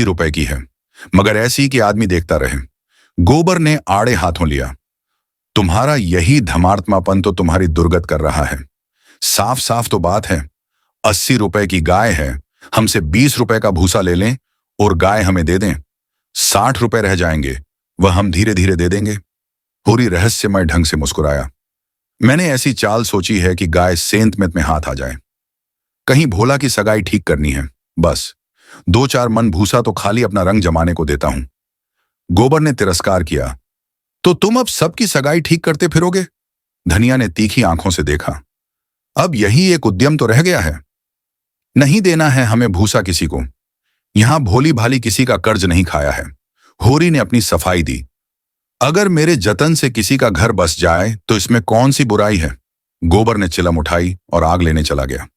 रुपए की है, मगर ऐसी कि आदमी देखता रहे। गोबर ने आड़े हाथों लिया। तुम्हारा यही धर्मात्मापन तो तुम्हारी दुर्गत कर रहा है। साफ साफ तो बात है, 80 रुपए की गाय है, हमसे 20 रुपए का भूसा ले लें और गाय हमें दे दें, 60 रुपए रह जाएंगे, वह हम धीरे धीरे दे देंगे। होरी रहस्यमय ढंग से मुस्कुराया। मैंने ऐसी चाल सोची है कि गाय सेंत में हाथ आ जाए। कहीं भोला की सगाई ठीक करनी है, बस 2-4 मन भूसा तो खाली अपना रंग जमाने को देता हूं। गोबर ने तिरस्कार किया। तो तुम अब सबकी सगाई ठीक करते फिरोगे? धनिया ने तीखी आंखों से देखा। अब यही एक उद्यम तो रह गया है। नहीं देना है हमें भूसा किसी को। यहां भोली भाली किसी का कर्ज नहीं खाया है। होरी ने अपनी सफाई दी। अगर मेरे जतन से किसी का घर बस जाए तो इसमें कौन सी बुराई है? गोबर ने चिलम उठाई और आग लेने चला गया।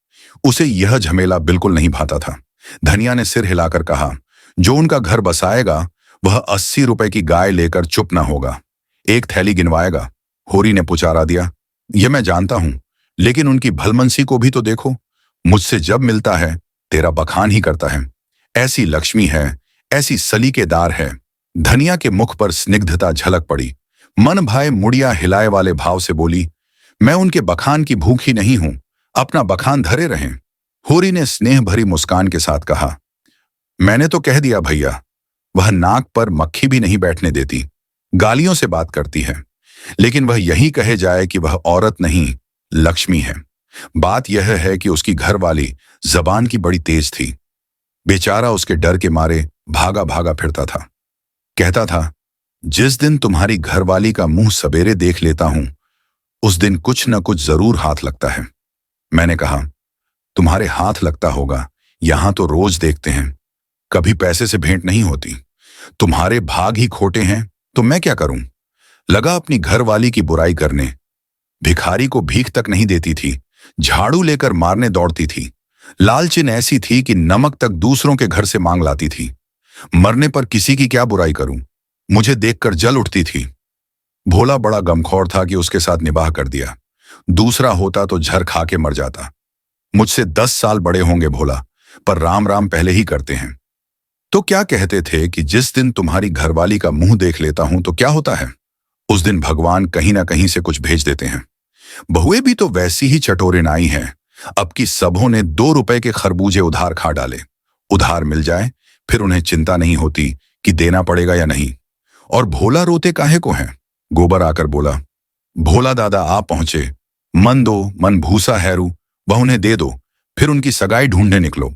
उसे यह झमेला बिल्कुल नहीं भाता था। धनिया ने सिर हिलाकर कहा, जो उनका घर बसाएगा वह 80 रुपए की गाय लेकर चुप ना होगा, एक थैली गिनवाएगा। होरी ने पुचारा दिया, यह मैं जानता हूं, लेकिन उनकी भलमनसी को भी तो देखो। मुझसे जब मिलता है तेरा बखान ही करता है। ऐसी लक्ष्मी है, ऐसी सलीकेदार है। धनिया के मुख पर स्निग्धता झलक पड़ी। मन भाए मुड़िया हिलाए वाले भाव से बोली, मैं उनके बखान की भूखी नहीं हूं, अपना बखान धरे रहें। होरी ने स्नेह भरी मुस्कान के साथ कहा, मैंने तो कह दिया भैया, वह नाक पर मक्खी भी नहीं बैठने देती, गालियों से बात करती है, लेकिन वह यही कहे जाए कि वह औरत नहीं लक्ष्मी है। बात यह है कि उसकी घरवाली जबान की बड़ी तेज थी। बेचारा उसके डर के मारे भागा भागा फिरता था। कहता था, जिस दिन तुम्हारी घरवाली का मुंह सवेरे देख लेता हूं उस दिन कुछ न कुछ जरूर हाथ लगता है। मैंने कहा, तुम्हारे हाथ लगता होगा, यहां तो रोज देखते हैं, कभी पैसे से भेंट नहीं होती। तुम्हारे भाग ही खोटे हैं तो मैं क्या करूं? लगा अपनी घरवाली की बुराई करने। भिखारी को भीख तक नहीं देती थी, झाड़ू लेकर मारने दौड़ती थी। लालचिन ऐसी थी कि नमक तक दूसरों के घर से मांग लाती थी। मरने पर किसी की क्या बुराई करूं? मुझे देखकर जल उठती थी। भोला बड़ा गमखौर था कि उसके साथ निबाह कर दिया। दूसरा होता तो झर खा के मर जाता। मुझसे 10 साल बड़े होंगे भोला, पर राम राम पहले ही करते हैं। तो क्या कहते थे कि जिस दिन तुम्हारी घरवाली का मुंह देख लेता हूं तो क्या होता है? उस दिन भगवान कहीं ना कहीं से कुछ भेज देते हैं। बहुएं भी तो वैसी ही चटोरे नाई हैं। अब की सबों ने 2 रुपए के खरबूजे उधार खा डाले। उधार मिल जाए फिर उन्हें चिंता नहीं होती कि देना पड़ेगा या नहीं। और भोला रोते काहे को हैं? गोबर आकर बोला, भोला दादा आप पहुंचे, मन दो मन भूसा हैरू, वह उन्हें दे दो, फिर उनकी सगाई ढूंढने निकलो।